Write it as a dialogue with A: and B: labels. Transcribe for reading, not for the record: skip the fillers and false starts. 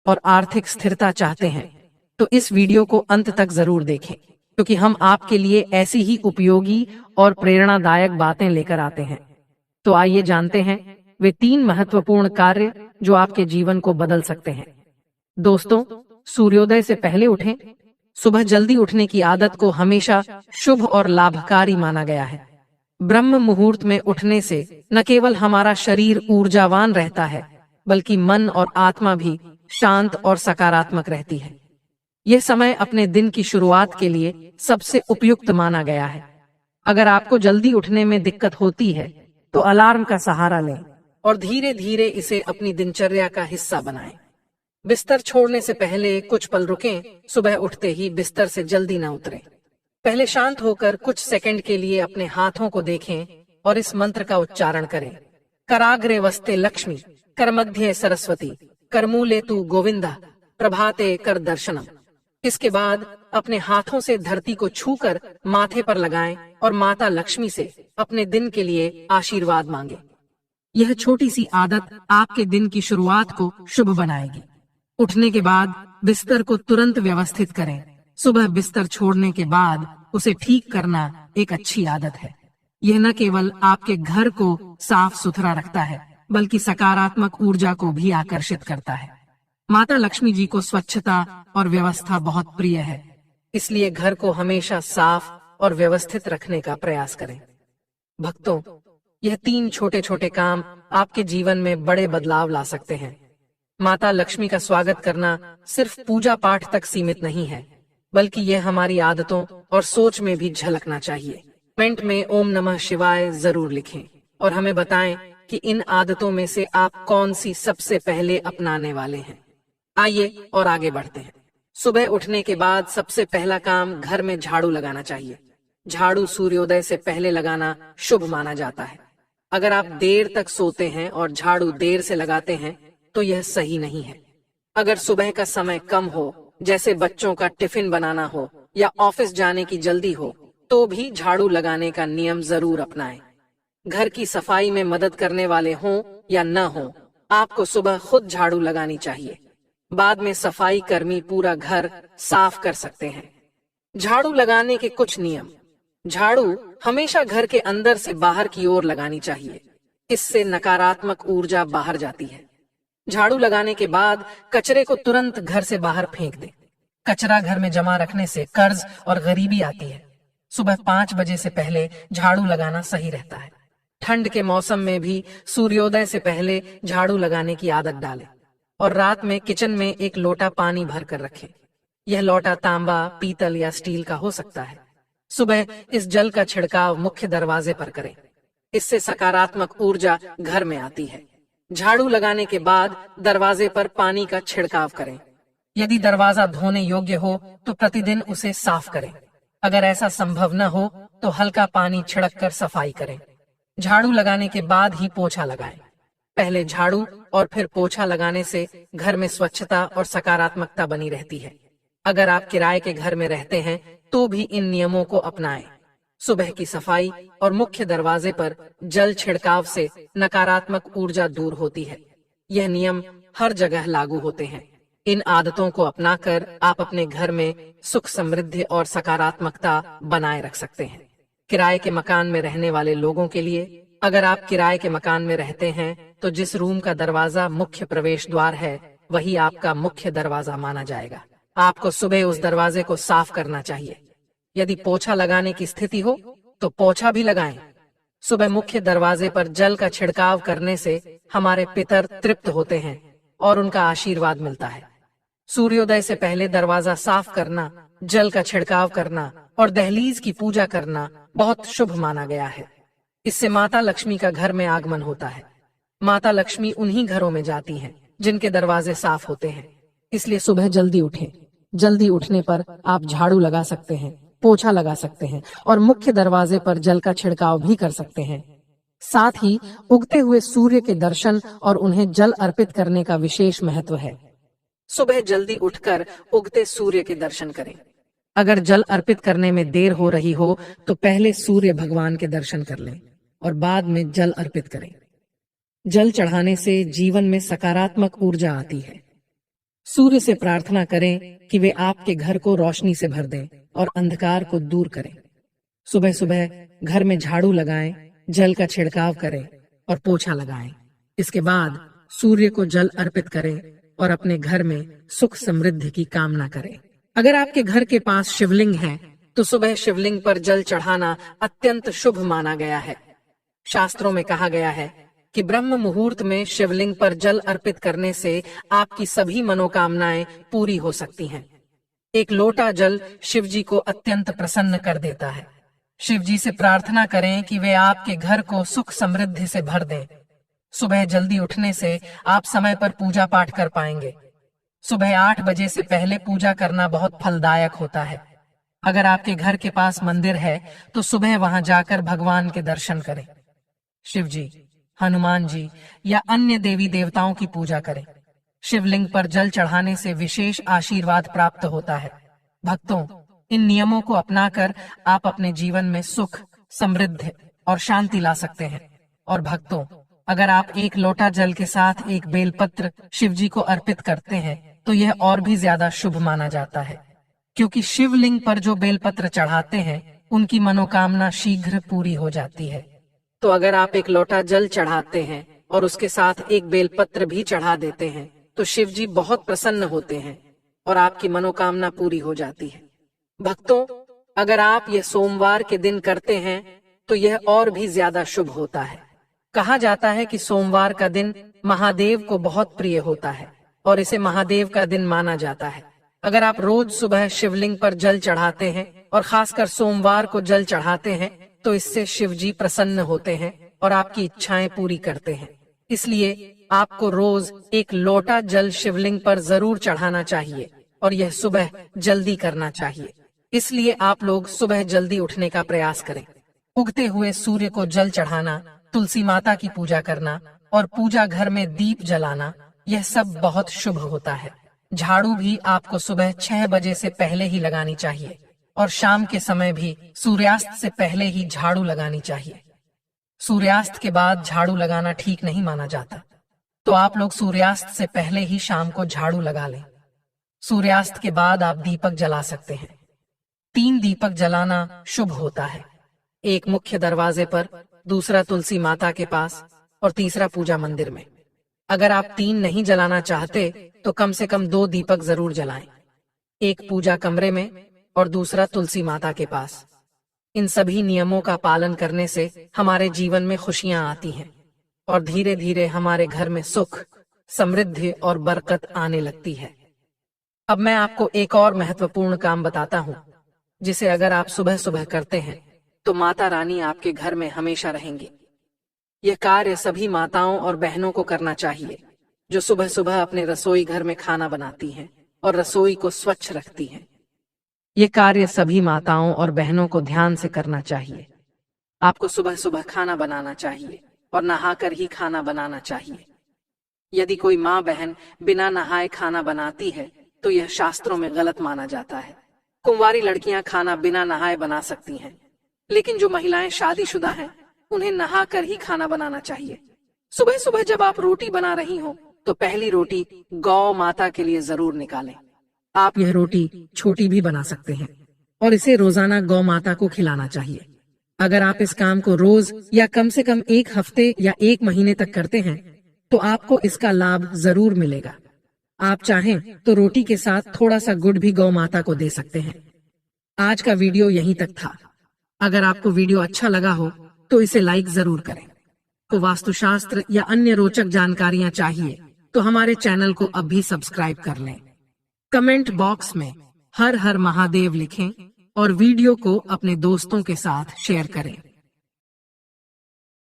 A: और आर्थिक स्थिरता चाहते हैं तो इस वीडियो को अंत तक जरूर देखें, क्योंकि हम आपके लिए ऐसी ही उपयोगी और प्रेरणादायक बातें लेकर आते हैं। तो आइए जानते हैं वे 3 महत्वपूर्ण कार्य जो आपके जीवन को बदल सकते हैं। दोस्तों, सूर्योदय से पहले उठें। सुबह जल्दी उठने की आदत को हमेशा शुभ और लाभकारी माना गया है। ब्रह्म मुहूर्त में उठने से न केवल हमारा शरीर ऊर्जावान रहता है, बल्कि मन और आत्मा भी शांत और सकारात्मक रहती है। यह समय अपने दिन की शुरुआत के लिए सबसे उपयुक्त माना गया है। अगर आपको जल्दी उठने में दिक्कत होती है तो अलार्म का सहारा लें और धीरे धीरे इसे अपनी दिनचर्या का हिस्सा बनाएं। बिस्तर छोड़ने से पहले कुछ पल रुकें। सुबह उठते ही बिस्तर से जल्दी न उतरें। पहले शांत होकर कुछ सेकंड के लिए अपने हाथों को देखें और इस मंत्र का उच्चारण करें। कराग्रे वस्ते लक्ष्मी, करमध्ये सरस्वती, करमूले तू गोविंदा, प्रभाते कर दर्शनम। इसके बाद अपने हाथों से धरती को छूकर माथे पर लगाएं और माता लक्ष्मी से अपने दिन के लिए आशीर्वाद मांगे। यह छोटी सी आदत आपके दिन की शुरुआत को शुभ बनाएगी। उठने के बाद बिस्तर को तुरंत व्यवस्थित करें। सुबह बिस्तर छोड़ने के बाद उसे ठीक करना एक अच्छी आदत है। यह न केवल आपके घर को साफ सुथरा रखता है, बल्कि सकारात्मक ऊर्जा को भी आकर्षित करता है। माता लक्ष्मी जी को स्वच्छता और व्यवस्था बहुत प्रिय है, इसलिए घर को हमेशा साफ और व्यवस्थित रखने का प्रयास करें। भक्तों, यह 3 छोटे छोटे काम आपके जीवन में बड़े बदलाव ला सकते हैं। माता लक्ष्मी का स्वागत करना सिर्फ पूजा पाठ तक सीमित नहीं है, बल्कि यह हमारी आदतों और सोच में भी झलकना चाहिए। कमेंट में ओम नमः शिवाय जरूर लिखें और हमें बताएं कि इन आदतों में से आप कौन सी सबसे पहले अपनाने वाले हैं। आइए और आगे बढ़ते हैं। सुबह उठने के बाद सबसे पहला काम घर में झाड़ू लगाना चाहिए। झाड़ू सूर्योदय से पहले लगाना शुभ माना जाता है। अगर आप देर तक सोते हैं और झाड़ू देर से लगाते हैं तो यह सही नहीं है। अगर सुबह का समय कम हो, जैसे बच्चों का टिफिन बनाना हो या ऑफिस जाने की जल्दी हो, तो भी झाड़ू लगाने का नियम जरूर अपनाएं। घर की सफाई में मदद करने वाले हों या न हो, आपको सुबह खुद झाड़ू लगानी चाहिए। बाद में सफाई कर्मी पूरा घर साफ कर सकते हैं। झाड़ू लगाने के कुछ नियम। झाड़ू हमेशा घर के अंदर से बाहर की ओर लगानी चाहिए। इससे नकारात्मक ऊर्जा बाहर जाती है। झाड़ू लगाने के बाद कचरे को तुरंत घर से बाहर फेंक दें। कचरा घर में जमा रखने से कर्ज और गरीबी आती है। सुबह 5 बजे से पहले झाड़ू लगाना सही रहता है। ठंड के मौसम में भी सूर्योदय से पहले झाड़ू लगाने की आदत डालें और रात में किचन में एक लोटा पानी भर कर रखें। यह लोटा तांबा, पीतल या स्टील का हो सकता है। सुबह इस जल का छिड़काव मुख्य दरवाजे पर करें। इससे सकारात्मक ऊर्जा घर में आती है। झाड़ू लगाने के बाद दरवाजे पर पानी का छिड़काव करें। यदि दरवाजा धोने योग्य हो तो प्रतिदिन उसे साफ करें। अगर ऐसा संभव न हो तो हल्का पानी छिड़क कर सफाई करें। झाड़ू लगाने के बाद ही पोछा लगाएं। पहले झाड़ू और फिर पोछा लगाने से घर में स्वच्छता और सकारात्मकता बनी रहती है। अगर आप किराए के घर में रहते हैं तो भी इन नियमों को अपनाएं। सुबह की सफाई और मुख्य दरवाजे पर जल छिड़काव से नकारात्मक ऊर्जा दूर होती है। यह नियम हर जगह लागू होते हैं। इन आदतों को अपनाकर आप अपने घर में सुख, समृद्धि और सकारात्मकता बनाए रख सकते हैं। किराए के मकान में रहने वाले लोगों के लिए, अगर आप किराए के मकान में रहते हैं तो जिस रूम का दरवाजा मुख्य प्रवेश द्वार है वही आपका मुख्य दरवाजा माना जाएगा। आपको सुबह उस दरवाजे को साफ करना चाहिए। यदि पोछा लगाने की स्थिति हो तो पोछा भी लगाएं। सुबह मुख्य दरवाजे पर जल का छिड़काव करने से हमारे पितर तृप्त होते हैं और उनका आशीर्वाद मिलता है। सूर्योदय से पहले दरवाजा साफ करना, जल का छिड़काव करना और दहलीज की पूजा करना बहुत शुभ माना गया है। इससे माता लक्ष्मी का घर में आगमन होता है। माता लक्ष्मी उन्हीं घरों में जाती हैं जिनके दरवाजे साफ होते हैं। इसलिए सुबह जल्दी उठें। जल्दी उठने पर आप झाड़ू लगा सकते हैं, पोछा लगा सकते हैं और मुख्य दरवाजे पर जल का छिड़काव भी कर सकते हैं। साथ ही उगते हुए सूर्य के दर्शन और उन्हें जल अर्पित करने का विशेष महत्व है। सुबह जल्दी उठकर उगते सूर्य के दर्शन करें। अगर जल अर्पित करने में देर हो रही हो तो पहले सूर्य भगवान के दर्शन कर लें और बाद में जल अर्पित करें। जल चढ़ाने से जीवन में सकारात्मक ऊर्जा आती है। सूर्य से प्रार्थना करें कि वे आपके घर को रोशनी से भर दें और अंधकार को दूर करें। सुबह सुबह घर में झाड़ू लगाएं, जल का छिड़काव करें और पोछा लगाएं। इसके बाद सूर्य को जल अर्पित करें और अपने घर में सुख समृद्धि की कामना करें। अगर आपके घर के पास शिवलिंग है तो सुबह शिवलिंग पर जल चढ़ाना अत्यंत शुभ माना गया है। शास्त्रों में कहा गया है कि ब्रह्म मुहूर्त में शिवलिंग पर जल अर्पित करने से आपकी सभी मनोकामनाएं पूरी हो सकती हैं। एक लोटा जल शिव जी को अत्यंत प्रसन्न कर देता है। शिव जी से प्रार्थना करें कि वे आपके घर को सुख समृद्धि से भर दें। सुबह जल्दी उठने से आप समय पर पूजा पाठ कर पाएंगे। सुबह 8 बजे से पहले पूजा करना बहुत फलदायक होता है। अगर आपके घर के पास मंदिर है तो सुबह वहां जाकर भगवान के दर्शन करें। शिव जी, हनुमान जी या अन्य देवी देवताओं की पूजा करें। शिवलिंग पर जल चढ़ाने से विशेष आशीर्वाद प्राप्त होता है। भक्तों, इन नियमों को अपनाकर आप अपने जीवन में सुख, समृद्धि और शांति ला सकते हैं। और भक्तों, अगर आप एक लोटा जल के साथ एक बेलपत्र शिव जी को अर्पित करते हैं तो यह और भी ज्यादा शुभ माना जाता है, क्योंकि शिवलिंग पर जो बेलपत्र चढ़ाते हैं उनकी मनोकामना शीघ्र पूरी हो जाती है। तो अगर आप एक लोटा जल चढ़ाते हैं और उसके साथ एक बेलपत्र भी चढ़ा देते हैं तो शिव जी बहुत प्रसन्न होते हैं और आपकी मनोकामना पूरी हो जाती है। भक्तों, अगर आप यह सोमवार के दिन करते हैं तो यह और भी ज्यादा शुभ होता है। कहा जाता है कि सोमवार का दिन महादेव को बहुत प्रिय होता है और इसे महादेव का दिन माना जाता है। अगर आप रोज सुबह शिवलिंग पर जल चढ़ाते हैं और खासकर सोमवार को जल चढ़ाते हैं तो इससे शिव जी प्रसन्न होते हैं और आपकी इच्छाएं पूरी करते हैं। इसलिए आपको रोज एक लोटा जल शिवलिंग पर जरूर चढ़ाना चाहिए और यह सुबह जल्दी करना चाहिए। इसलिए आप लोग सुबह जल्दी उठने का प्रयास करें। उगते हुए सूर्य को जल चढ़ाना, तुलसी माता की पूजा करना और पूजा घर में दीप जलाना, यह सब बहुत शुभ होता है। झाड़ू भी आपको सुबह 6 बजे से पहले ही लगानी चाहिए और शाम के समय भी सूर्यास्त से पहले ही झाड़ू लगानी चाहिए। सूर्यास्त के बाद झाड़ू लगाना ठीक नहीं माना जाता, तो आप लोग सूर्यास्त से पहले ही शाम को झाड़ू लगा लें। सूर्यास्त के बाद आप दीपक जला सकते हैं। 3 दीपक जलाना शुभ होता है, एक मुख्य दरवाजे पर, दूसरा तुलसी माता के पास और तीसरा पूजा मंदिर में। अगर आप 3 नहीं जलाना चाहते तो कम से कम 2 दीपक जरूर जलाएं, एक पूजा कमरे में और दूसरा तुलसी माता के पास। इन सभी नियमों का पालन करने से हमारे जीवन में खुशियां आती हैं और धीरे धीरे हमारे घर में सुख, समृद्धि और बरकत आने लगती है। अब मैं आपको एक और महत्वपूर्ण काम बताता हूँ, जिसे अगर आप सुबह सुबह करते हैं तो माता रानी आपके घर में हमेशा रहेंगी। यह कार्य सभी माताओं और बहनों को करना चाहिए जो सुबह सुबह अपने रसोई घर में खाना बनाती हैं और रसोई को स्वच्छ रखती हैं। ये कार्य सभी माताओं और बहनों को ध्यान से करना चाहिए। आपको सुबह सुबह खाना बनाना चाहिए और नहाकर ही खाना बनाना चाहिए। यदि कोई माँ बहन बिना नहाए खाना बनाती है तो यह शास्त्रों में गलत माना जाता है। कुंवारी लड़कियां खाना बिना नहाए बना सकती हैं, लेकिन जो महिलाएं शादीशुदा हैं उन्हें नहाकर ही खाना बनाना चाहिए। सुबह सुबह जब आप रोटी बना रही हो तो पहली रोटी गौ माता के लिए जरूर निकालें। आप यह रोटी छोटी भी बना सकते हैं और इसे रोजाना गौ माता को खिलाना चाहिए। अगर आप इस काम को रोज या कम से कम 1 हफ्ते या 1 महीने तक करते हैं तो आपको इसका लाभ जरूर मिलेगा। आप चाहें तो रोटी के साथ थोड़ा सा गुड़ भी गौ माता को दे सकते हैं। आज का वीडियो यहीं तक था। अगर आपको वीडियो अच्छा लगा हो तो इसे लाइक जरूर करें। तो वास्तुशास्त्र या अन्य रोचक जानकारियां चाहिए तो हमारे चैनल को अभी सब्सक्राइब कर लें। कमेंट बॉक्स में हर हर महादेव लिखें और वीडियो को अपने दोस्तों के साथ शेयर करें।